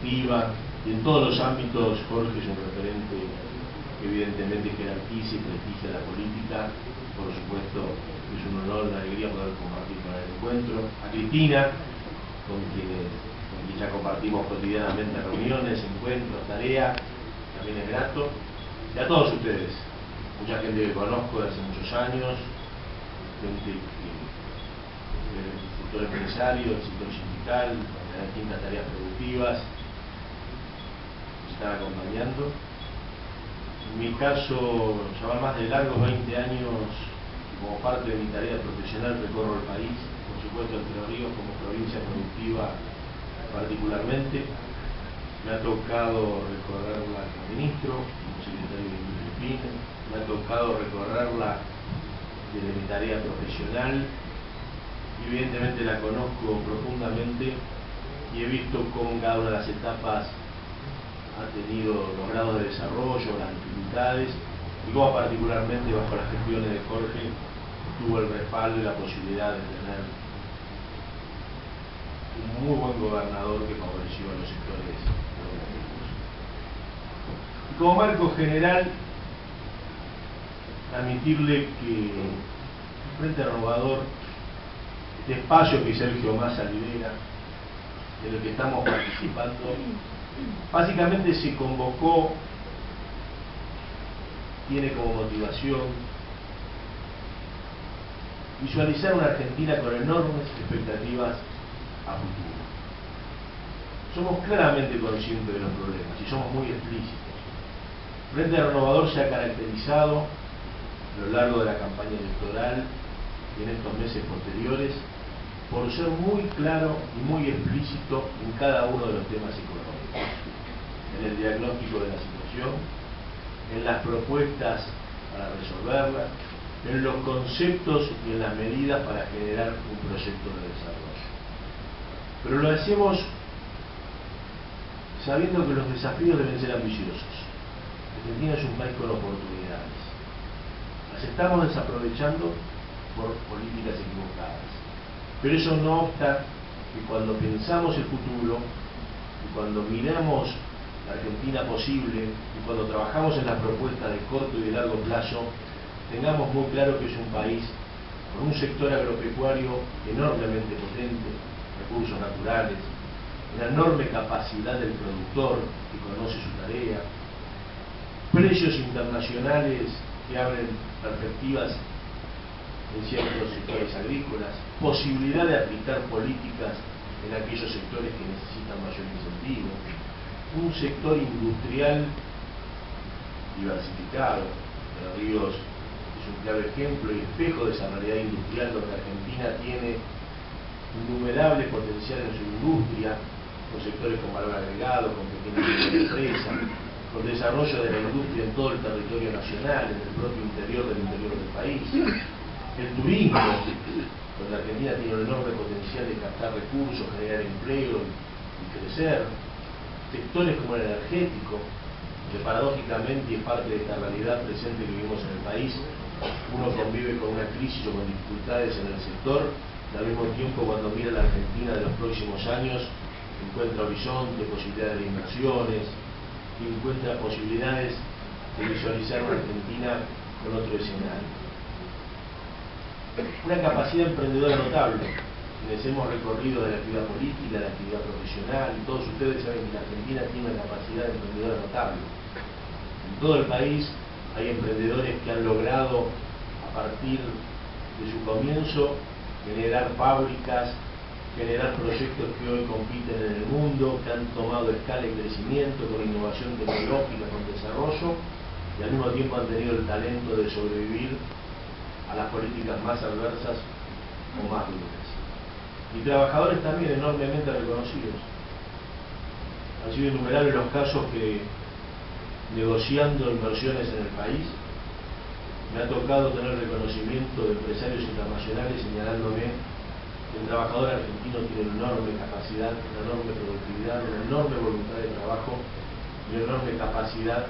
productiva, y en todos los ámbitos Jorge es un referente que evidentemente jerarquiza y prestigia la política. Por supuesto, es un honor, una alegría poder compartir con el encuentro. A Cristina, con quien ya compartimos cotidianamente reuniones, encuentros, tareas, también es grato. Y a todos ustedes, mucha gente que conozco de hace muchos años, gente del sector empresario, del sector sindical, de las distintas tareas productivas, nos están acompañando. En mi caso, ya van más de largos 20 años, como parte de mi tarea profesional recorro el país, por supuesto Entre Ríos como provincia productiva particularmente. Me ha tocado recorrerla como ministro, como secretario de Industria y Pymes, me ha tocado recorrerla desde mi tarea profesional, y evidentemente la conozco profundamente y he visto cómo en cada una de las etapas ha tenido los grados de desarrollo, las dificultades, y cómo particularmente bajo las gestiones de Jorge tuvo el respaldo y la posibilidad de tener un muy buen gobernador que favoreció a los sectores productivos. Y como marco general, admitirle que el Frente Renovador, este espacio que Sergio Massa lidera, en el que estamos participando, básicamente se convocó, tiene como motivación visualizar una Argentina con enormes expectativas a futuro. Somos claramente conscientes de los problemas y somos muy explícitos. El Frente Renovador se ha caracterizado a lo largo de la campaña electoral y en estos meses posteriores por ser muy claro y muy explícito en cada uno de los temas económicos, en el diagnóstico de la situación, en las propuestas para resolverla, en los conceptos y en las medidas para generar un proyecto de desarrollo. Pero lo hacemos sabiendo que los desafíos deben ser ambiciosos. Argentina es un país con oportunidades. Las estamos desaprovechando por políticas equivocadas. Pero eso no obsta que cuando pensamos el futuro y cuando miramos la Argentina posible y cuando trabajamos en las propuestas de corto y de largo plazo, tengamos muy claro que es un país con un sector agropecuario enormemente potente, recursos naturales, una enorme capacidad del productor que conoce su tarea, precios internacionales que abren perspectivas en ciertos sectores agrícolas, posibilidad de aplicar políticas en aquellos sectores que necesitan mayor incentivo, un sector industrial diversificado. Entre Ríos es un claro ejemplo y espejo de esa realidad industrial donde Argentina tiene innumerables potenciales en su industria, con sectores con valor agregado, con pequeñas empresas, con desarrollo de la industria en todo el territorio nacional, en el propio interior del país. El turismo, donde Argentina tiene un enorme potencial de captar recursos, generar empleo y crecer. Sectores como el energético, que paradójicamente es parte de esta realidad presente que vivimos en el país. Uno convive con una crisis o con dificultades en el sector, y al mismo tiempo cuando mira la Argentina de los próximos años, encuentra horizonte, posibilidades de inversiones, encuentra posibilidades de visualizar una Argentina con otro escenario. Una capacidad emprendedora notable. Quienes hemos recorrido de la actividad política, de la actividad profesional, y todos ustedes saben que la Argentina tiene una capacidad emprendedora notable. En todo el país hay emprendedores que han logrado, a partir de su comienzo, generar fábricas, generar proyectos que hoy compiten en el mundo, que han tomado escala y crecimiento con innovación tecnológica, con desarrollo, y al mismo tiempo han tenido el talento de sobrevivir a las políticas más adversas o más duras. Y trabajadores también enormemente reconocidos. Han sido innumerables los casos que, negociando inversiones en el país, me ha tocado tener reconocimiento de empresarios internacionales señalándome que el trabajador argentino tiene una enorme capacidad, una enorme productividad, una enorme voluntad de trabajo y una enorme capacidad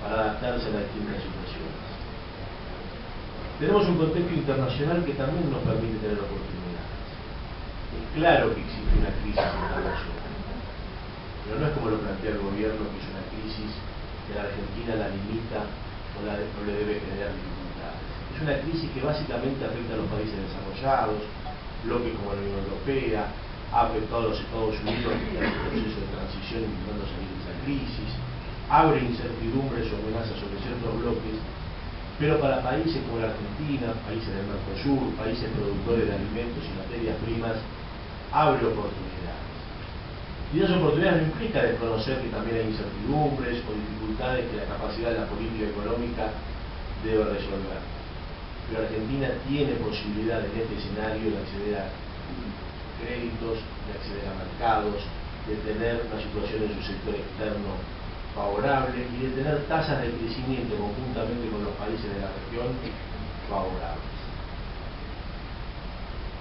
para adaptarse a las distintas situaciones. Tenemos un contexto internacional que también nos permite tener oportunidades. Es claro que existe una crisis internacional. pero no es como lo plantea el gobierno, que es una crisis que la Argentina la limita o le debe generar dificultades. Es una crisis que básicamente afecta a los países desarrollados, bloques como la Unión Europea, ha afectado a los Estados Unidos en el proceso de transición intentando salir de esa crisis, abre incertidumbres o amenazas sobre ciertos bloques, pero para países como la Argentina, países del Mercosur, países productores de alimentos y materias primas, abre oportunidades. Y esas oportunidades no implica desconocer que también hay incertidumbres o dificultades que la capacidad de la política económica debe resolver. Pero Argentina tiene posibilidad en este escenario de acceder a créditos, de acceder a mercados, de tener una situación en su sector externo favorable y de tener tasas de crecimiento conjuntamente con los países de la región favorables.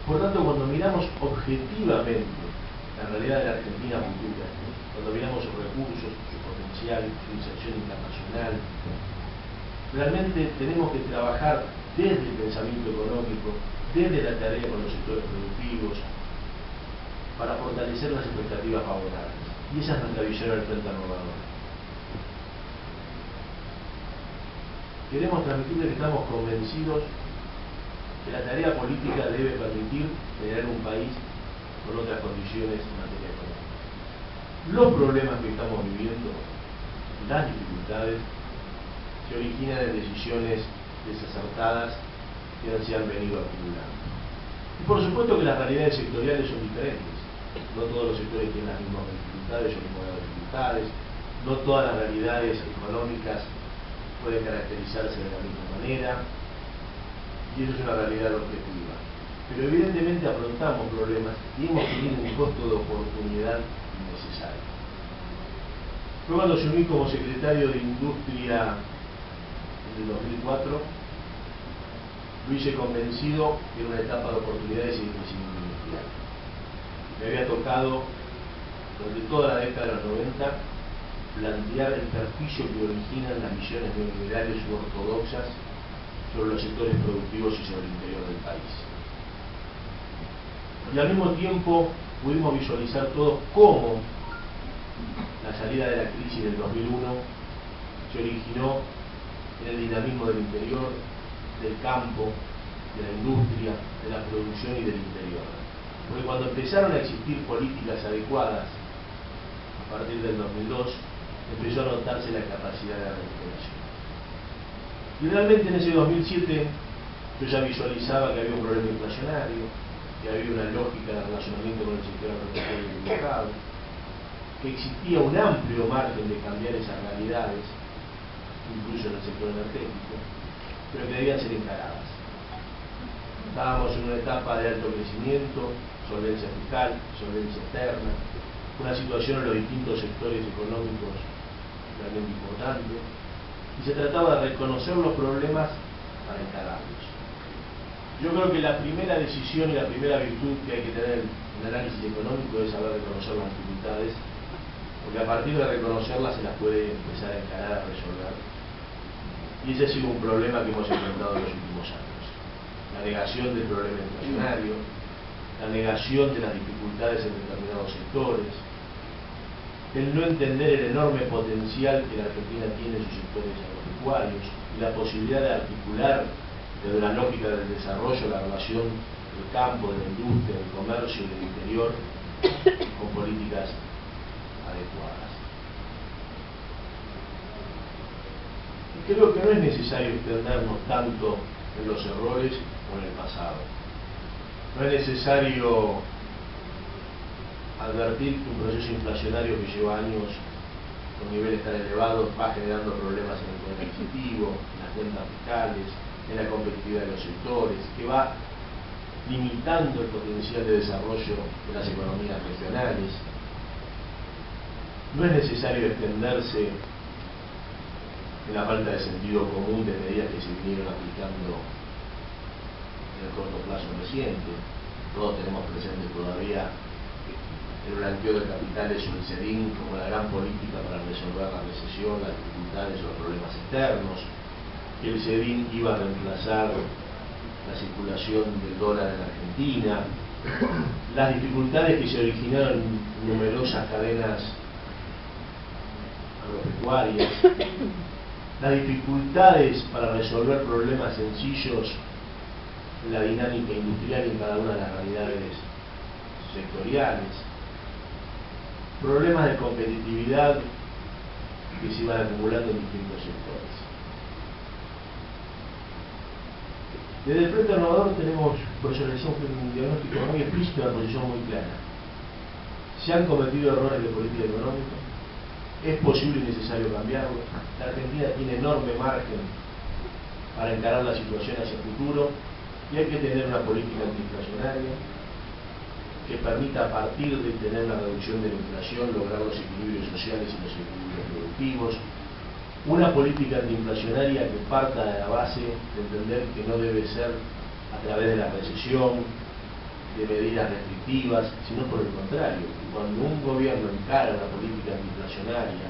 Por tanto, cuando miramos objetivamente la realidad de la Argentina futura, cuando miramos sus recursos, su potencial, su inserción internacional, realmente tenemos que trabajar desde el pensamiento económico, desde la tarea con los sectores productivos, para fortalecer las expectativas favorables. Y esa es nuestra visión del Frente Renovador. Queremos transmitirle que estamos convencidos que la tarea política debe permitir generar un país con otras condiciones en materia económica. Los problemas que estamos viviendo, las dificultades, se originan en decisiones desacertadas que se han venido acumulando. Y por supuesto que las realidades sectoriales son diferentes. No todos los sectores tienen las mismas dificultades o las mismas dificultades. No todas las realidades económicas pueden caracterizarse de la misma manera. Y eso es una realidad objetiva. Pero evidentemente afrontamos problemas y hemos tenido un costo de oportunidad innecesario. Fue cuando asumí como secretario de Industria en el 2004, lo hice convencido que era una etapa de oportunidades y de crecimiento industrial. Me había tocado, durante toda la década de los 90, plantear el perjuicio que originan las visiones neoliberales u ortodoxas sobre los sectores productivos y sobre el interior del país. Y al mismo tiempo pudimos visualizar todos cómo la salida de la crisis del 2001 se originó en el dinamismo del interior, del campo, de la industria, de la producción y del interior. Porque cuando empezaron a existir políticas adecuadas, a partir del 2002, empezó a notarse la capacidad de la recuperación. Y realmente en ese 2007 yo ya visualizaba que había un problema inflacionario, que había una lógica de relacionamiento con el sector agropecuario y del mercado, que existía un amplio margen de cambiar esas realidades, incluso en el sector energético, pero que debían ser encaradas. Estábamos en una etapa de alto crecimiento, solvencia fiscal, solvencia externa, una situación en los distintos sectores económicos realmente importante, y se trataba de reconocer los problemas para encararlos. Yo creo que la primera decisión y la primera virtud que hay que tener en el análisis económico es saber reconocer las dificultades, porque a partir de reconocerlas se las puede empezar a encarar, a resolver. Y ese ha sido un problema que hemos enfrentado en los últimos años. La negación del problema inflacionario, la negación de las dificultades en determinados sectores, el no entender el enorme potencial que la Argentina tiene en sus sectores agropecuarios y la posibilidad de articular desde la lógica del desarrollo la relación del campo, de la industria, del comercio y del interior con políticas adecuadas. Y creo que no es necesario extendernos tanto en los errores o en el pasado. No es necesario advertir que un proceso inflacionario que lleva años con niveles tan elevados va generando problemas en el poder adquisitivo, en las cuentas fiscales, en la competitividad de los sectores, que va limitando el potencial de desarrollo de las economías regionales. No es necesario extenderse en la falta de sentido común de medidas que se vinieron aplicando en el corto plazo reciente. Todos tenemos presente todavía el blanqueo de capitales o el SEDIN como la gran política para resolver la recesión, las dificultades o los problemas externos, que el SEDIN iba a reemplazar la circulación del dólar en Argentina, las dificultades que se originaron en numerosas cadenas agropecuarias, las dificultades para resolver problemas sencillos en la dinámica industrial y en cada una de las realidades sectoriales, problemas de competitividad que se iban acumulando en distintos sectores. Desde el Frente Renovador tenemos, por eso le decimos, un diagnóstico muy explícito, una posición muy clara. Se han cometido errores de política económica, es posible y necesario cambiarlo. La Argentina tiene enorme margen para encarar la situación hacia el futuro y hay que tener una política antiinflacionaria que permita, a partir de tener la reducción de la inflación, lograr los equilibrios sociales y los equilibrios productivos. Una política antiinflacionaria que parta de la base de entender que no debe ser a través de la recesión, de medidas restrictivas, sino por el contrario. Cuando un gobierno encara una política antiinflacionaria,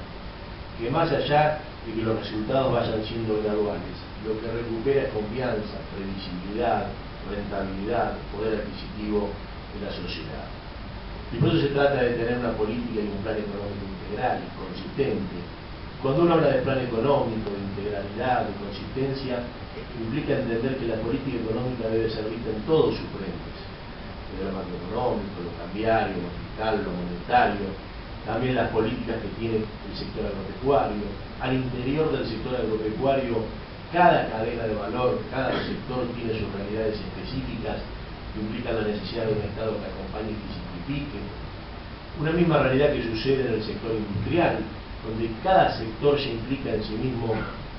que más allá de que los resultados vayan siendo graduales, lo que recupera es confianza, previsibilidad, rentabilidad, poder adquisitivo de la sociedad. Y por eso se trata de tener una política y un plan económico integral, consistente. Cuando uno habla de plan económico, de integralidad, de consistencia, implica entender que la política económica debe ser vista en todos sus frentes, desde lo macroeconómico, lo cambiario, lo fiscal, lo monetario, también las políticas que tiene el sector agropecuario. Al interior del sector agropecuario, cada cadena de valor, cada sector tiene sus realidades específicas que implican la necesidad de un Estado que acompañe y que simplifique. Una misma realidad que sucede en el sector industrial, donde cada sector ya implica en sí mismo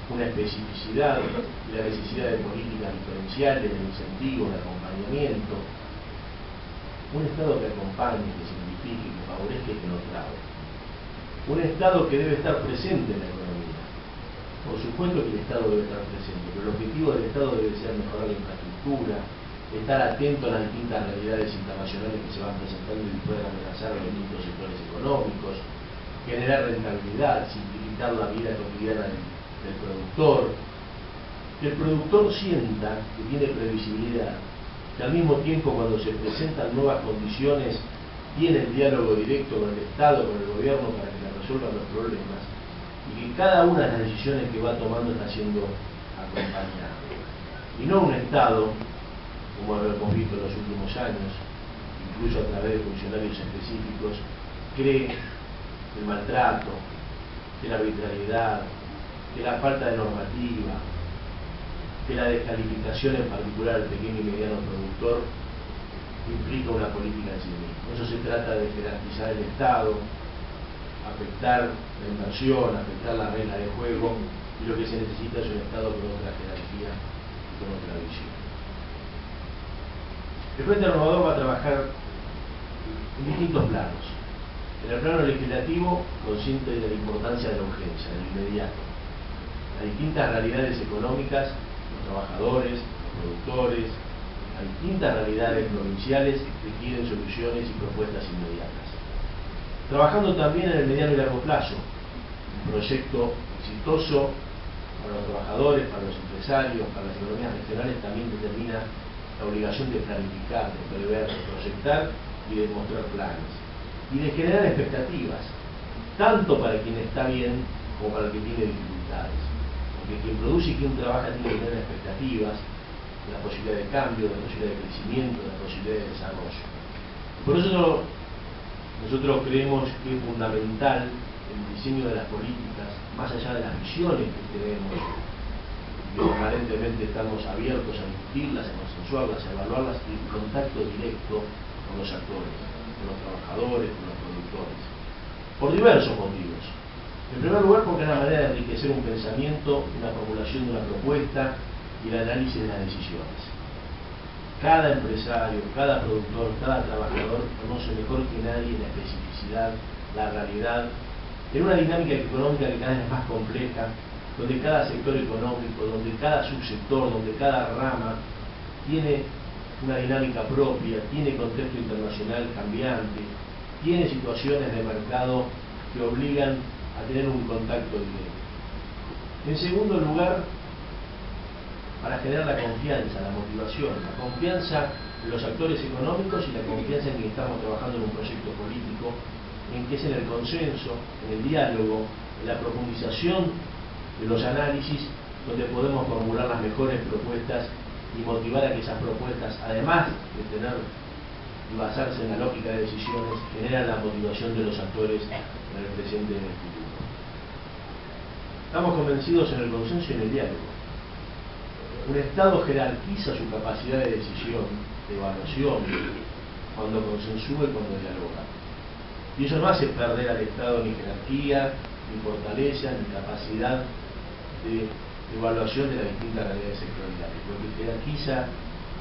una especificidad y la necesidad de políticas diferenciales, de incentivos, de acompañamiento. Un Estado que acompañe, que simplifique, que favorezca y que no trabe. Un Estado que debe estar presente en la economía. Por supuesto que el Estado debe estar presente, pero el objetivo del Estado debe ser mejorar la infraestructura, estar atento a las distintas realidades internacionales que se van presentando y pueden amenazar los distintos sectores económicos, generar rentabilidad, simplificar la vida cotidiana del productor, que el productor sienta que tiene previsibilidad, que al mismo tiempo cuando se presentan nuevas condiciones tiene el diálogo directo con el Estado, con el gobierno para que le resuelvan los problemas y que cada una de las decisiones que va tomando está siendo acompañada. Y no un Estado, como lo hemos visto en los últimos años, incluso a través de funcionarios específicos, cree el maltrato, que la arbitrariedad, que la falta de normativa, que la descalificación en particular al pequeño y mediano productor implica una política en sí misma. Eso se trata de jerarquizar el Estado, afectar la inversión, afectar la regla de juego, y lo que se necesita es un Estado con otra jerarquía y con otra visión. El Frente Renovador va a trabajar en distintos planos. En el plano legislativo, consciente de la importancia de la urgencia, del inmediato. Las distintas realidades económicas, los trabajadores, los productores, las distintas realidades provinciales requieren soluciones y propuestas inmediatas. Trabajando también en el mediano y largo plazo, un proyecto exitoso para los trabajadores, para los empresarios, para las economías regionales, también determina la obligación de planificar, de prever, de proyectar y de mostrar planes. Y de generar expectativas, tanto para quien está bien como para el que tiene dificultades. Porque quien produce y quien trabaja tiene que tener expectativas de la posibilidad de cambio, de la posibilidad de crecimiento, de la posibilidad de desarrollo. Por eso nosotros creemos que es fundamental el diseño de las políticas, más allá de las visiones que tenemos, que permanentemente estamos abiertos a discutirlas, a consensuarlas, a evaluarlas, y en contacto directo con los actores, con los trabajadores, con los productores, por diversos motivos. En primer lugar, porque es una manera de enriquecer un pensamiento, una formulación de una propuesta y el análisis de las decisiones. Cada empresario, cada productor, cada trabajador conoce mejor que nadie la especificidad, la realidad, en una dinámica económica que cada vez es más compleja, donde cada sector económico, donde cada subsector, donde cada rama tiene una dinámica propia, tiene contexto internacional cambiante, tiene situaciones de mercado que obligan a tener un contacto directo. En segundo lugar, para generar la confianza, la motivación, la confianza en los actores económicos y la confianza en que estamos trabajando en un proyecto político en que es en el consenso, en el diálogo, en la profundización de los análisis, donde podemos formular las mejores propuestas y motivar a que esas propuestas, además de tener y basarse en la lógica de decisiones, generan la motivación de los actores en el presente y en el futuro. Estamos convencidos en el consenso y en el diálogo. Un Estado jerarquiza su capacidad de decisión, de evaluación, cuando consensúa y cuando dialoga. Y eso no hace perder al Estado ni jerarquía, ni fortaleza, ni capacidad de evaluación de las distintas realidades sectoriales. Lo que jerarquiza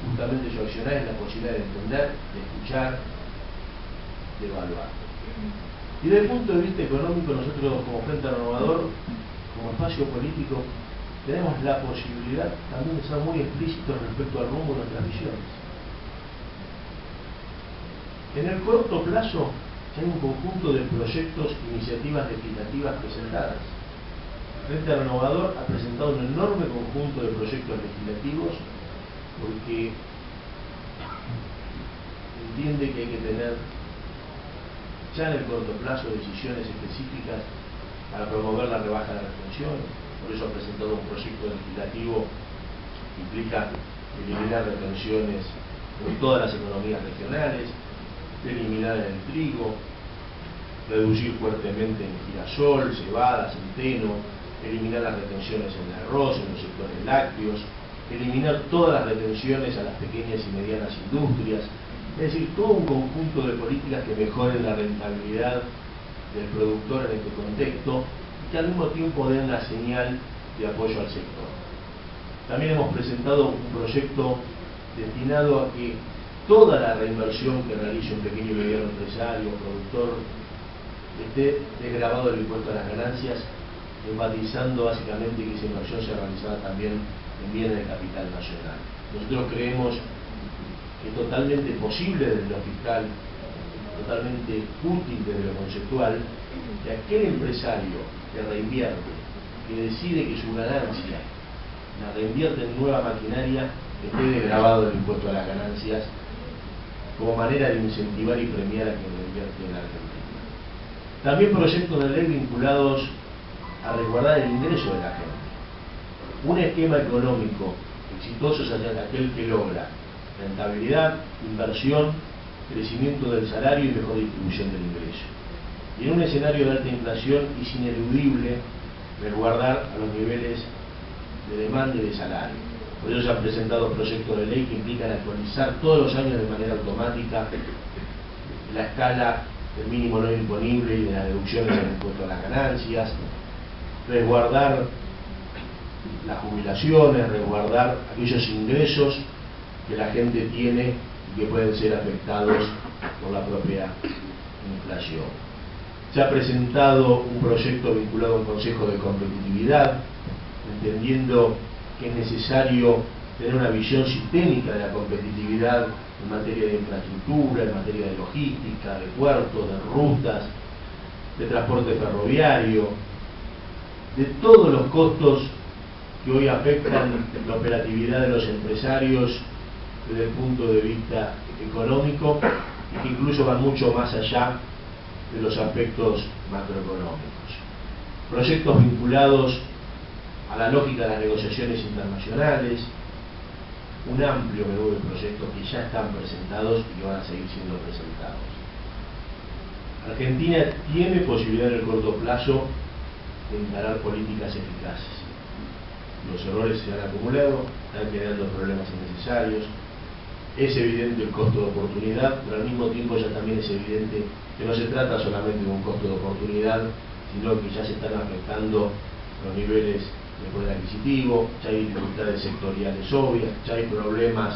justamente su accionar es la posibilidad de entender, de escuchar, de evaluar. Y desde el punto de vista económico, nosotros como Frente Renovador, como espacio político, tenemos la posibilidad también de ser muy explícitos respecto al rumbo de nuestras visiones. En el corto plazo hay un conjunto de proyectos, iniciativas legislativas presentadas. El Frente Renovador ha presentado un enorme conjunto de proyectos legislativos porque entiende que hay que tener ya en el corto plazo decisiones específicas para promover la rebaja de las retenciones. Por eso ha presentado un proyecto legislativo que implica eliminar retenciones en todas las economías regionales, eliminar en el trigo, reducir fuertemente en girasol, cebada, centeno, eliminar las retenciones en el arroz, en los sectores lácteos, eliminar todas las retenciones a las pequeñas y medianas industrias, es decir, todo un conjunto de políticas que mejoren la rentabilidad del productor en este contexto y que al mismo tiempo den la señal de apoyo al sector. También hemos presentado un proyecto destinado a que toda la reinversión que realice un pequeño y mediano empresario o productor esté desgravado del impuesto a las ganancias, enfatizando básicamente que esa inversión sea realizada también en bienes de capital nacional. Nosotros creemos que es totalmente posible desde lo fiscal, totalmente útil desde lo conceptual, que aquel empresario que reinvierte, que decide que su ganancia la reinvierte en nueva maquinaria, esté desgravado del impuesto a las ganancias como manera de incentivar y premiar a quien reinvierte en la Argentina. También proyectos de ley vinculados a resguardar el ingreso de la gente. Un esquema económico exitoso es aquel que logra rentabilidad, inversión, crecimiento del salario y mejor distribución del ingreso. Y en un escenario de alta inflación es ineludible resguardar a los niveles de demanda y de salario. Por eso se han presentado proyectos de ley que implican actualizar todos los años de manera automática la escala del mínimo no imponible y de las deducciones en el impuesto a las ganancias, resguardar las jubilaciones, resguardar aquellos ingresos que la gente tiene y que pueden ser afectados por la propia inflación. Se ha presentado un proyecto vinculado a un Consejo de Competitividad, entendiendo que es necesario tener una visión sistémica de la competitividad en materia de infraestructura, en materia de logística, de puertos, de rutas, de transporte ferroviario, de todos los costos que hoy afectan la operatividad de los empresarios desde el punto de vista económico y que incluso van mucho más allá de los aspectos macroeconómicos. Proyectos vinculados a la lógica de las negociaciones internacionales, un amplio menú de proyectos que ya están presentados y que van a seguir siendo presentados. Argentina tiene posibilidad en el corto plazo de encarar políticas eficaces. Los errores se han acumulado, están generando problemas innecesarios. Es evidente el costo de oportunidad, pero al mismo tiempo ya también es evidente que no se trata solamente de un costo de oportunidad, sino que ya se están afectando los niveles de poder adquisitivo, ya hay dificultades sectoriales obvias, ya hay problemas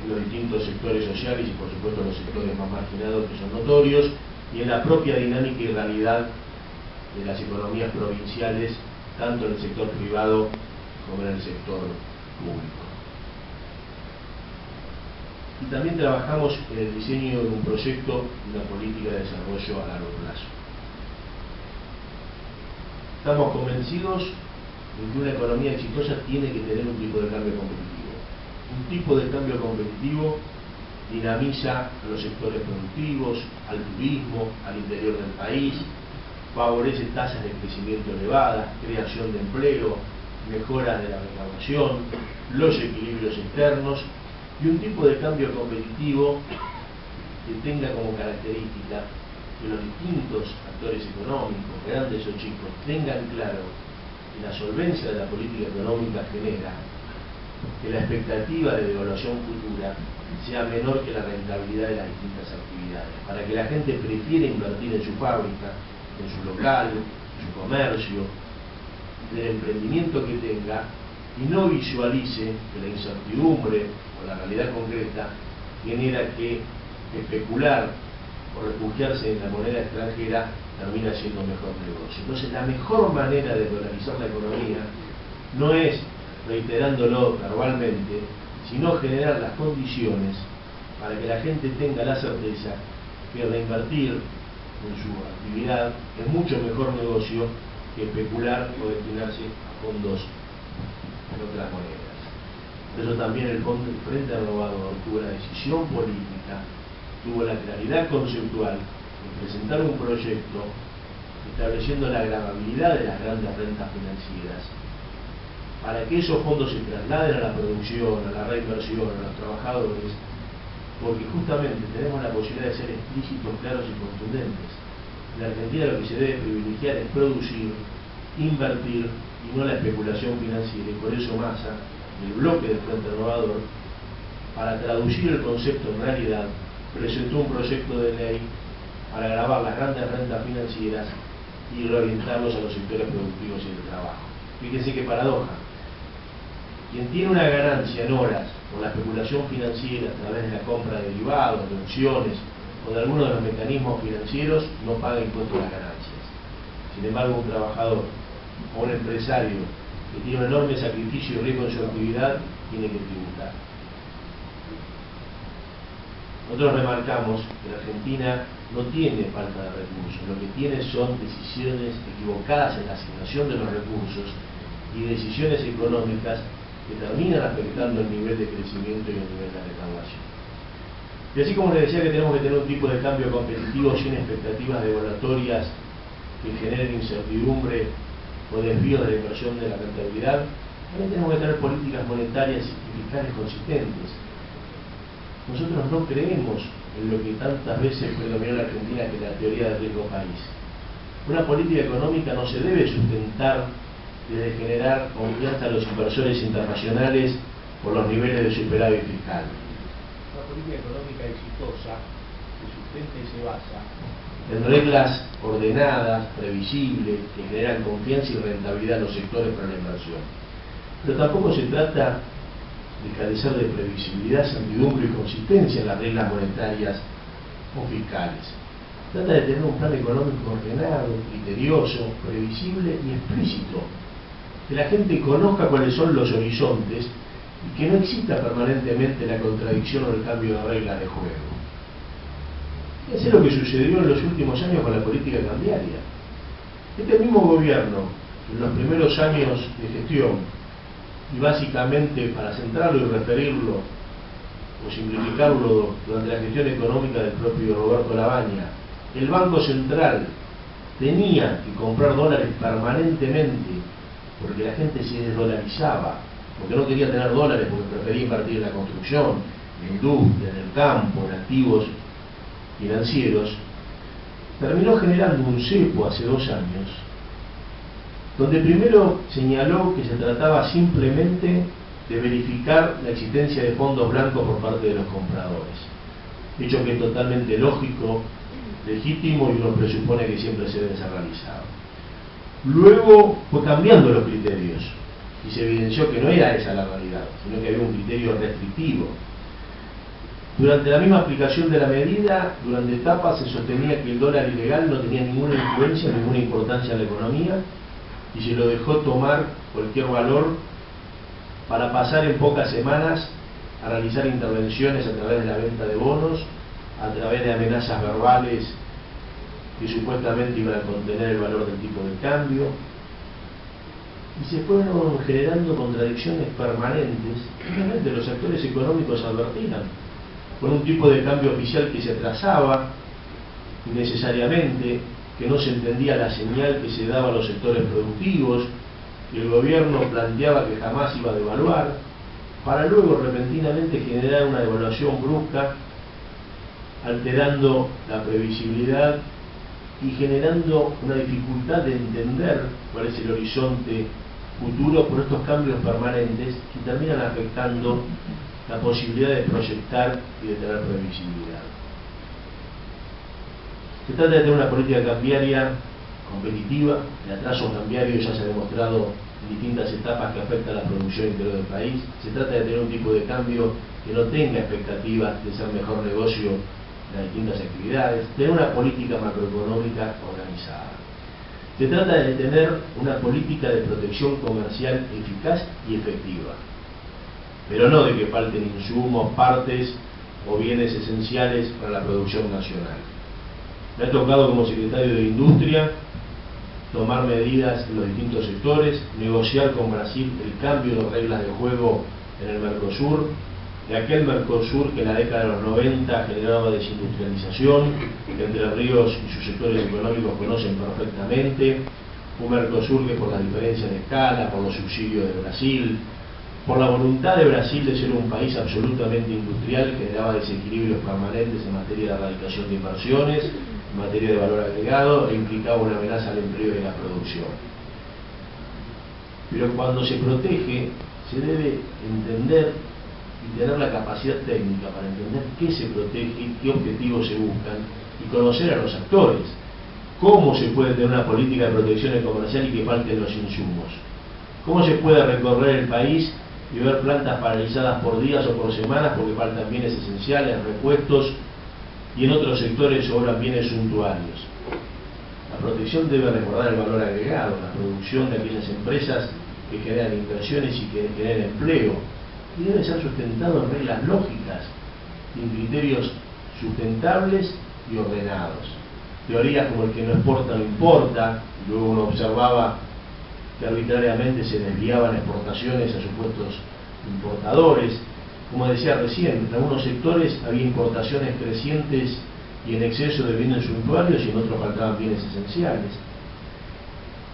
en los distintos sectores sociales y por supuesto en los sectores más marginados que son notorios, y en la propia dinámica y realidad de las economías provinciales, tanto en el sector privado como en el sector público. Y también trabajamos en el diseño de un proyecto y una política de desarrollo a largo plazo. Estamos convencidos de que una economía exitosa tiene que tener un tipo de cambio competitivo. Un tipo de cambio competitivo dinamiza a los sectores productivos, al turismo, al interior del país, favorece tasas de crecimiento elevadas, creación de empleo, mejoras de la recaudación, los equilibrios externos y un tipo de cambio competitivo que tenga como característica que los distintos actores económicos, grandes o chicos, tengan claro que la solvencia de la política económica genera que la expectativa de devaluación futura sea menor que la rentabilidad de las distintas actividades, para que la gente prefiera invertir en su fábrica, en su local, en su comercio, en el emprendimiento que tenga, y no visualice que la incertidumbre o la realidad concreta genera que especular o refugiarse en la moneda extranjera termina siendo mejor negocio. Entonces, la mejor manera de dolarizar la economía no es reiterándolo verbalmente, sino generar las condiciones para que la gente tenga la certeza que reinvertir en su actividad es mucho mejor negocio que especular o destinarse a fondos en otras monedas. Por eso también el Frente Renovador tuvo la decisión política, tuvo la claridad conceptual de presentar un proyecto estableciendo la gravabilidad de las grandes rentas financieras para que esos fondos se trasladen a la producción, a la reinversión, a los trabajadores, porque justamente tenemos la posibilidad de ser explícitos, claros y contundentes. En la Argentina lo que se debe privilegiar es producir, invertir y no la especulación financiera, y por eso Massa, el bloque del Frente Renovador, para traducir el concepto en realidad, presentó un proyecto de ley para gravar las grandes rentas financieras y reorientarlos a los sectores productivos y de trabajo. Fíjense qué paradoja. Quien tiene una ganancia en horas por la especulación financiera a través de la compra de derivados, de opciones o de alguno de los mecanismos financieros no paga impuestos a las ganancias. Sin embargo, un trabajador o un empresario que tiene un enorme sacrificio y riesgo en su actividad tiene que tributar. Nosotros remarcamos que la Argentina no tiene falta de recursos, lo que tiene son decisiones equivocadas en la asignación de los recursos y decisiones económicas que terminan afectando el nivel de crecimiento y el nivel de recaudación. Y así como les decía que tenemos que tener un tipo de cambio competitivo sin expectativas devaluatorias que generen incertidumbre o desvíos de la inversión de la rentabilidad, también tenemos que tener políticas monetarias y fiscales consistentes. Nosotros no creemos en lo que tantas veces predominó en la Argentina, que es la teoría del riesgo país. Una política económica no se debe sustentar desde generar confianza a los inversores internacionales por los niveles de superávit fiscal. Una política económica exitosa se sustenta y se basa en reglas ordenadas, previsibles, que generan confianza y rentabilidad a los sectores para la inversión. Pero tampoco se trata de carecer de previsibilidad, certidumbre y consistencia en las reglas monetarias o fiscales. Trata de tener un plan económico ordenado, criterioso, previsible y explícito. Que la gente conozca cuáles son los horizontes y que no exista permanentemente la contradicción o el cambio de reglas de juego. Fíjense lo que sucedió en los últimos años con la política cambiaria. Este mismo gobierno, en los primeros años de gestión, y básicamente para centrarlo y referirlo o simplificarlo durante la gestión económica del propio Roberto Lavagna, el Banco Central tenía que comprar dólares permanentemente porque la gente se desdolarizaba, porque no quería tener dólares, porque prefería invertir en la construcción, en la industria, en el campo, en activos financieros. Terminó generando un cepo hace 2 años, donde primero señaló que se trataba simplemente de verificar la existencia de fondos blancos por parte de los compradores, hecho que es totalmente lógico, legítimo y uno presupone que siempre se debe ser realizado. Luego fue cambiando los criterios y se evidenció que no era esa la realidad, sino que había un criterio restrictivo. Durante la misma aplicación de la medida, durante etapas se sostenía que el dólar ilegal no tenía ninguna influencia, ninguna importancia en la economía, y se lo dejó tomar cualquier valor para pasar en pocas semanas a realizar intervenciones a través de la venta de bonos, a través de amenazas verbales que supuestamente iban a contener el valor del tipo de cambio, y se fueron generando contradicciones permanentes. Realmente los actores económicos advertían con un tipo de cambio oficial que se atrasaba innecesariamente, que no se entendía la señal que se daba a los sectores productivos, que el gobierno planteaba que jamás iba a devaluar, para luego repentinamente generar una devaluación brusca, alterando la previsibilidad y generando una dificultad de entender cuál es el horizonte futuro por estos cambios permanentes que terminan afectando la posibilidad de proyectar y de tener previsibilidad. Se trata de tener una política cambiaria competitiva. El atraso cambiario ya se ha demostrado en distintas etapas que afecta a la producción interior del país. Se trata de tener un tipo de cambio que no tenga expectativas de ser mejor negocio en las distintas actividades, tener una política macroeconómica organizada. Se trata de tener una política de protección comercial eficaz y efectiva, pero no de que falten insumos, partes o bienes esenciales para la producción nacional. Me ha tocado como secretario de Industria tomar medidas en los distintos sectores, negociar con Brasil el cambio de reglas de juego en el Mercosur, de aquel Mercosur que en la década de los 90 generaba desindustrialización, que Entre Ríos y sus sectores económicos conocen perfectamente, un Mercosur que por las diferencias de escala, por los subsidios de Brasil, por la voluntad de Brasil de ser un país absolutamente industrial, generaba desequilibrios permanentes en materia de erradicación de inversiones, en materia de valor agregado, e implicaba una amenaza al empleo y a la producción. Pero cuando se protege, se debe entender y tener la capacidad técnica para entender qué se protege, qué objetivos se buscan, y conocer a los actores. ¿Cómo se puede tener una política de protección comercial y que falten los insumos? ¿Cómo se puede recorrer el país y ver plantas paralizadas por días o por semanas porque faltan bienes esenciales, repuestos, y en otros sectores sobran bienes suntuarios? La protección debe resguardar el valor agregado, la producción de aquellas empresas que generan inversiones y que generan empleo, y debe ser sustentado en reglas lógicas y en criterios sustentables y ordenados. Teorías como el que no exporta no importa, y luego uno observaba que arbitrariamente se desviaban exportaciones a supuestos importadores. Como decía recién, en algunos sectores había importaciones crecientes y en exceso de bienes suntuarios y en otros faltaban bienes esenciales.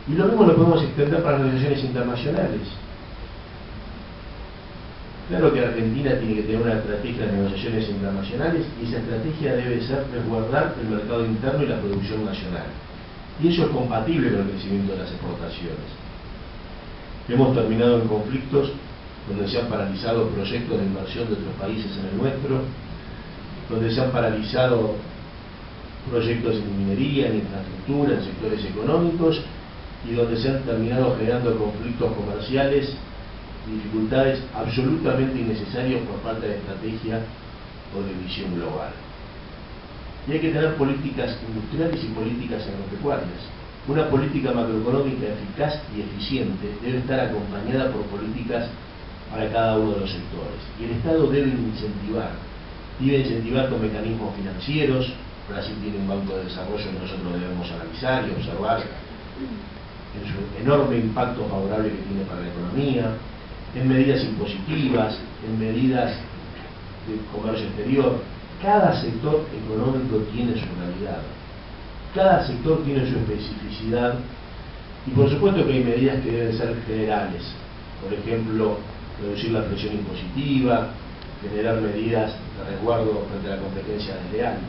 Y lo mismo lo podemos extender para las negociaciones internacionales. Claro que Argentina tiene que tener una estrategia de negociaciones internacionales y esa estrategia debe ser resguardar el mercado interno y la producción nacional. Y eso es compatible con el crecimiento de las exportaciones. Hemos terminado en conflictos donde se han paralizado proyectos de inversión de otros países en el nuestro, donde se han paralizado proyectos en minería, en infraestructura, en sectores económicos, y donde se han terminado generando conflictos comerciales, dificultades absolutamente innecesarios por falta de estrategia o de visión global. Y hay que tener políticas industriales y políticas agropecuarias. Una política macroeconómica eficaz y eficiente debe estar acompañada por políticas para cada uno de los sectores. Y el Estado debe incentivar con mecanismos financieros. Brasil tiene un banco de desarrollo que nosotros debemos analizar y observar en su enorme impacto favorable que tiene para la economía, en medidas impositivas, en medidas de comercio exterior. Cada sector económico tiene su realidad, cada sector tiene su especificidad, y por supuesto que hay medidas que deben ser generales. Por ejemplo, reducir la presión impositiva, generar medidas de resguardo frente a la competencia desleal.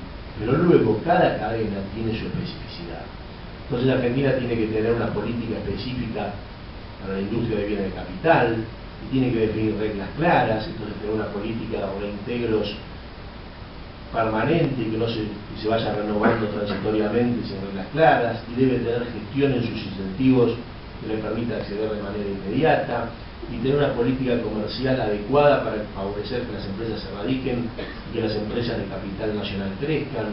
Pero luego cada cadena tiene su especificidad. Entonces la Argentina tiene que tener una política específica para la industria de bienes de capital, y tiene que definir reglas claras, entonces tener una política de reintegros permanente y que no se vaya renovando transitoriamente sin reglas claras, y debe tener gestión en sus incentivos que le permita acceder de manera inmediata, y tener una política comercial adecuada para favorecer que las empresas se radiquen y que las empresas de capital nacional crezcan,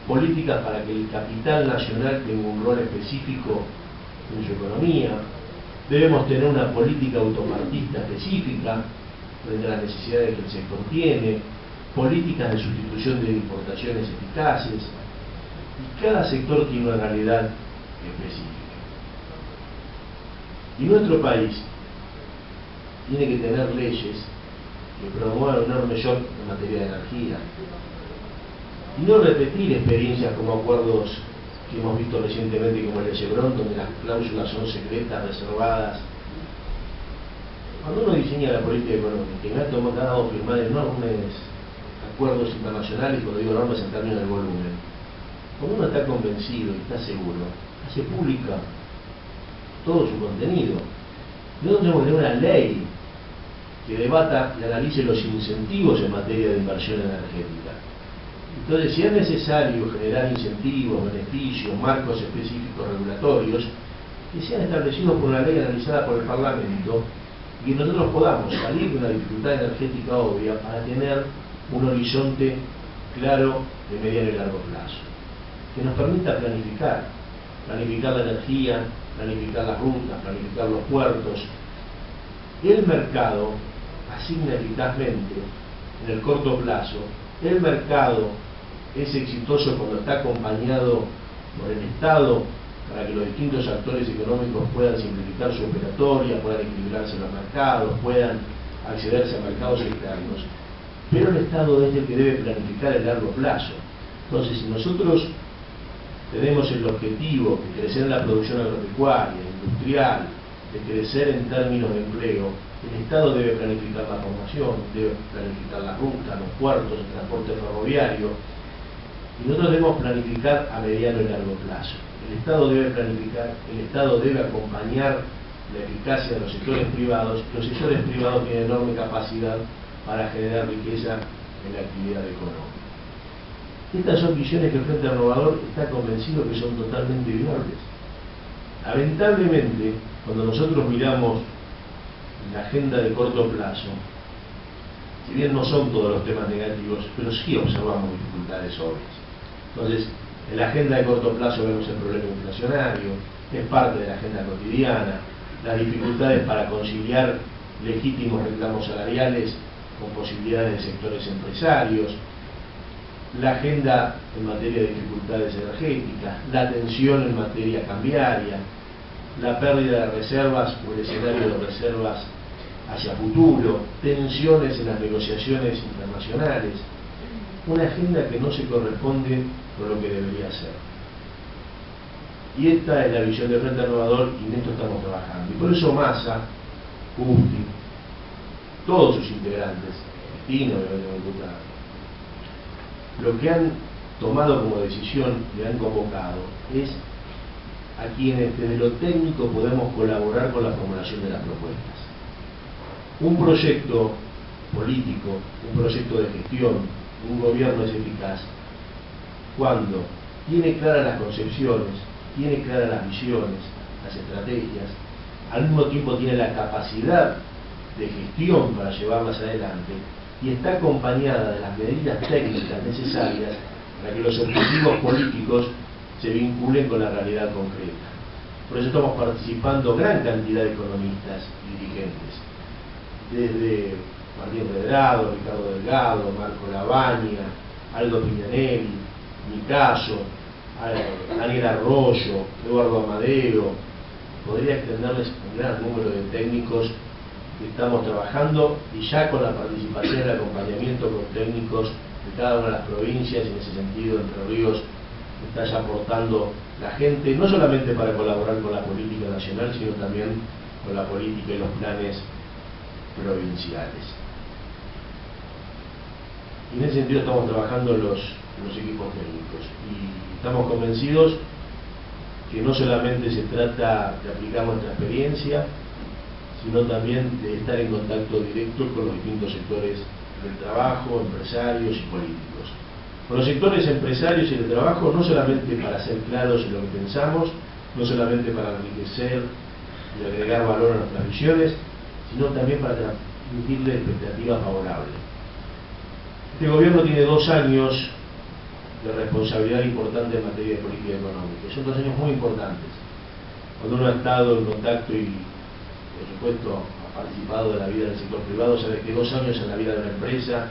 políticas para que el capital nacional tenga un rol específico en su economía. Debemos tener una política automatista específica frente a las necesidades que el sector tiene, políticas de sustitución de importaciones eficaces, y cada sector tiene una realidad específica. Y nuestro país tiene que tener leyes que promueva un enorme shock en materia de energía. Y no repetir experiencias como acuerdos que hemos visto recientemente como el de Chevron, donde las cláusulas son secretas, reservadas. Cuando uno diseña la política económica, y me ha tocado firmar enormes acuerdos internacionales, cuando digo enormes en términos de volumen, cuando uno está convencido y está seguro, hace pública todo su contenido. Nosotros tenemos que tener una ley que debata y analice los incentivos en materia de inversión energética. Entonces, si es necesario generar incentivos, beneficios, marcos específicos regulatorios, que sean establecidos por una ley analizada por el Parlamento y que nosotros podamos salir de una dificultad energética obvia para tener un horizonte claro de mediano y largo plazo, que nos permita planificar la energía, planificar las rutas, planificar los puertos. El mercado asigna eficazmente en el corto plazo. El mercado es exitoso cuando está acompañado por el Estado para que los distintos actores económicos puedan simplificar su operatoria, puedan equilibrarse los mercados, puedan accederse a mercados externos. Pero el Estado es el que debe planificar el largo plazo. Entonces, si nosotros tenemos el objetivo de crecer en la producción agropecuaria, industrial, de crecer en términos de empleo, el Estado debe planificar la formación, debe planificar las rutas, los puertos, el transporte ferroviario, y nosotros debemos planificar a mediano y largo plazo. El Estado debe planificar, el Estado debe acompañar la eficacia de los sectores privados. Los sectores privados tienen enorme capacidad para generar riqueza en la actividad económica. Estas son visiones que el Frente Renovador está convencido que son totalmente viables. Lamentablemente, cuando nosotros miramos la agenda de corto plazo, si bien no son todos los temas negativos, pero sí observamos dificultades obvias. Entonces, en la agenda de corto plazo vemos el problema inflacionario, es parte de la agenda cotidiana, las dificultades para conciliar legítimos reclamos salariales con posibilidades de sectores empresarios, la agenda en materia de dificultades energéticas, la tensión en materia cambiaria, la pérdida de reservas o el escenario de reservas hacia futuro, tensiones en las negociaciones internacionales, una agenda que no se corresponde con lo que debería ser. Y esta es la visión del Frente Renovador y en esto estamos trabajando. Y por eso Massa, Justi, todos sus integrantes, Cristina, lo que han tomado como decisión y han convocado es a quienes desde lo técnico podemos colaborar con la formulación de las propuestas. Un proyecto político, un proyecto de gestión, un gobierno es eficaz cuando tiene claras las concepciones, tiene claras las visiones, las estrategias, al mismo tiempo tiene la capacidad de gestión para llevarlas adelante y está acompañada de las medidas técnicas necesarias para que los objetivos políticos se vinculen con la realidad concreta. Por eso estamos participando gran cantidad de economistas y dirigentes, desde Martín Redrado, Ricardo Delgado, Marco Lavagna, Aldo Pignanelli, mi caso, Daniel Arroyo, Eduardo Amadeo. Podría extenderles un gran número de técnicos que estamos trabajando y ya con la participación y el acompañamiento con técnicos de cada una de las provincias, y en ese sentido Entre Ríos está ya aportando la gente, no solamente para colaborar con la política nacional, sino también con la política y los planes provinciales. Y en ese sentido estamos trabajando los equipos técnicos y estamos convencidos que no solamente se trata de aplicar nuestra experiencia, sino también de estar en contacto directo con los distintos sectores del trabajo, empresarios y políticos. Con los sectores empresarios y del trabajo, no solamente para ser claros en lo que pensamos, no solamente para enriquecer y agregar valor a nuestras visiones, sino también para transmitirle expectativas favorables. Este gobierno tiene 2 años de responsabilidad importante en materia de política económica. Son 2 años muy importantes. Cuando uno ha estado en contacto y, por supuesto, ha participado de la vida del sector privado, sabe que 2 años en la vida de una empresa,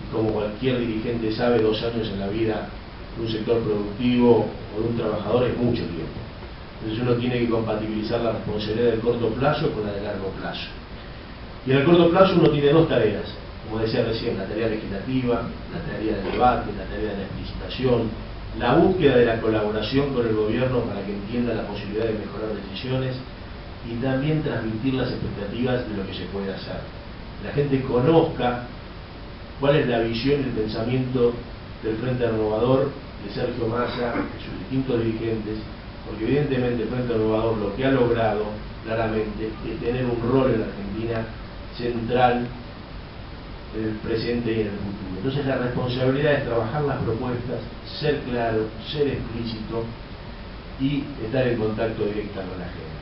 y como cualquier dirigente sabe, 2 años en la vida de un sector productivo o de un trabajador es mucho tiempo. Entonces uno tiene que compatibilizar la responsabilidad del corto plazo con la de largo plazo. Y en el corto plazo uno tiene 2 tareas. como decía recién, la tarea legislativa, la tarea del debate, la tarea de la explicitación, la búsqueda de la colaboración con el gobierno para que entienda la posibilidad de mejorar decisiones y también transmitir las expectativas de lo que se puede hacer. La gente conozca cuál es la visión y el pensamiento del Frente Renovador, de Sergio Massa, de sus distintos dirigentes, porque evidentemente el Frente Renovador lo que ha logrado claramente es tener un rol en la Argentina central en el presente y en el futuro. Entonces la responsabilidad es trabajar las propuestas, ser claro, ser explícito y estar en contacto directo con la gente.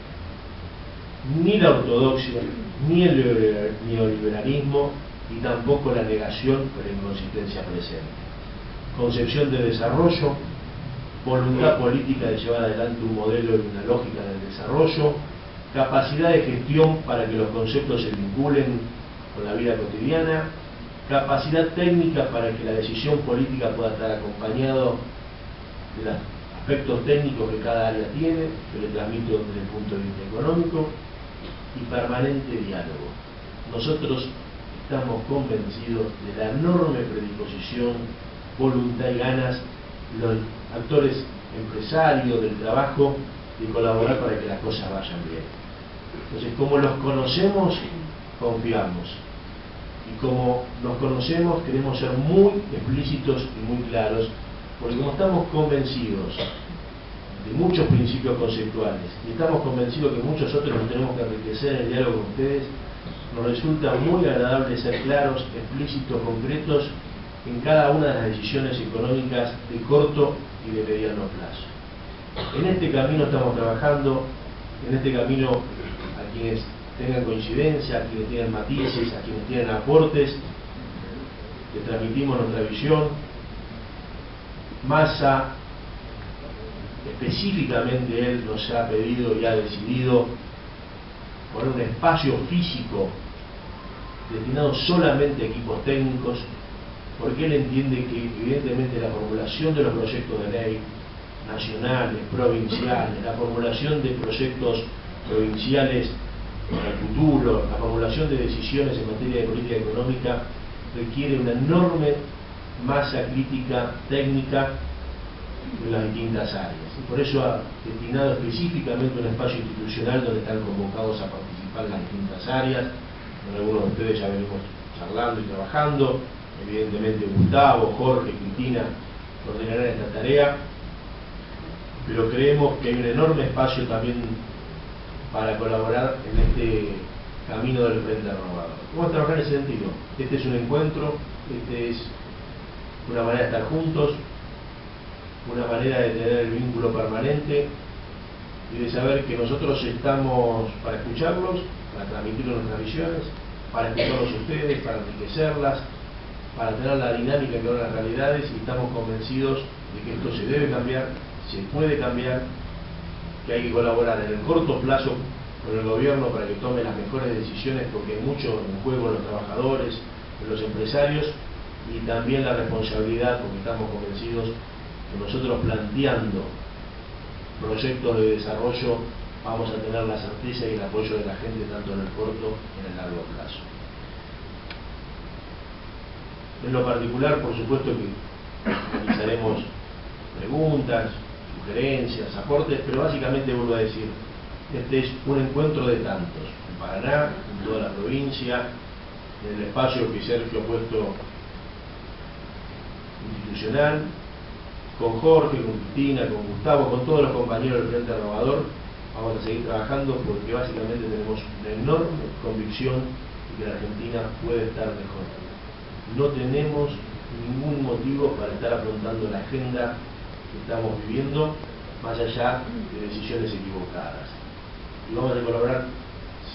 Ni la ortodoxia, ni el neoliberalismo, y tampoco la negación o la inconsistencia presente. Concepción de desarrollo, voluntad política de llevar adelante un modelo y una lógica del desarrollo, capacidad de gestión para que los conceptos se vinculen con la vida cotidiana, capacidad técnica para que la decisión política pueda estar acompañado de los aspectos técnicos que cada área tiene, que le transmito desde el punto de vista económico, y permanente diálogo. Nosotros estamos convencidos de la enorme predisposición, voluntad y ganas de los actores empresarios del trabajo de colaborar para que las cosas vayan bien. Entonces, como los conocemos, confiamos. Y como nos conocemos, queremos ser muy explícitos y muy claros, porque como estamos convencidos de muchos principios conceptuales y estamos convencidos que muchos otros nos tenemos que enriquecer en el diálogo con ustedes, nos resulta muy agradable ser claros, explícitos, concretos en cada una de las decisiones económicas de corto y de mediano plazo. En este camino estamos trabajando, en este camino a quienes tengan coincidencia, a quienes tienen matices, a quienes tienen aportes, les transmitimos nuestra visión. Massa, específicamente él nos ha pedido y ha decidido poner un espacio físico destinado solamente a equipos técnicos, porque él entiende que evidentemente la formulación de los proyectos de ley nacionales, provinciales, la formulación de proyectos provinciales para el futuro, la formulación de decisiones en materia de política económica requiere una enorme masa crítica técnica en las distintas áreas. Y por eso ha destinado específicamente un espacio institucional donde están convocados a participar las distintas áreas. Con algunos de ustedes ya venimos charlando y trabajando. Evidentemente Gustavo, Jorge, Cristina coordinarán esta tarea. Pero creemos que hay un enorme espacio también para colaborar en este camino del Frente Renovador. Vamos a trabajar en ese sentido. Este es un encuentro, este es una manera de estar juntos, una manera de tener el vínculo permanente y de saber que nosotros estamos para escucharlos, para transmitir nuestras visiones, para escucharlos a ustedes, para enriquecerlas, para tener la dinámica que ahora las realidades, y estamos convencidos de que esto se debe cambiar, se puede cambiar, que hay que colaborar en el corto plazo con el gobierno para que tome las mejores decisiones, porque hay mucho en juego en los trabajadores, en los empresarios, y también la responsabilidad, porque estamos convencidos que nosotros planteando proyectos de desarrollo vamos a tener la certeza y el apoyo de la gente tanto en el corto como en el largo plazo. En lo particular, por supuesto que realizaremos preguntas, sugerencias, aportes, pero básicamente vuelvo a decir, este es un encuentro de tantos, en Paraná, en toda la provincia, en el espacio que Sergio ha puesto institucional, con Jorge, con Cristina, con Gustavo, con todos los compañeros del Frente Renovador. Vamos a seguir trabajando porque básicamente tenemos una enorme convicción de que la Argentina puede estar mejor. No tenemos ningún motivo para estar afrontando la agenda que estamos viviendo más allá de decisiones equivocadas. Y vamos a colaborar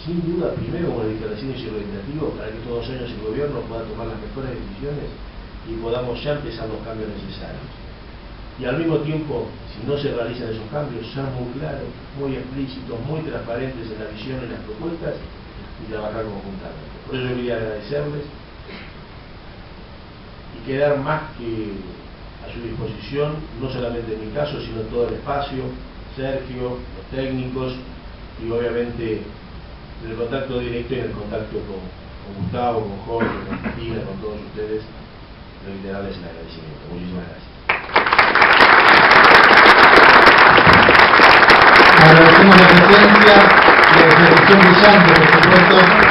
sin duda primero con el legislativo y legislativo para que todos los años el gobierno pueda tomar las mejores decisiones y podamos ya empezar los cambios necesarios. Y al mismo tiempo, si no se realizan esos cambios, ser muy claros, muy explícitos, muy transparentes en la visión y las propuestas, y trabajar conjuntamente. Por eso yo quería agradecerles y quedar más que a su disposición, no solamente en mi caso, sino todo el espacio, Sergio, los técnicos, y obviamente en el contacto directo y en el contacto con Gustavo, con Jorge, con Cristina, con todos ustedes, reiterarles el agradecimiento. Muchísimas gracias. Agradecemos la presencia y la exposición brillante, por supuesto,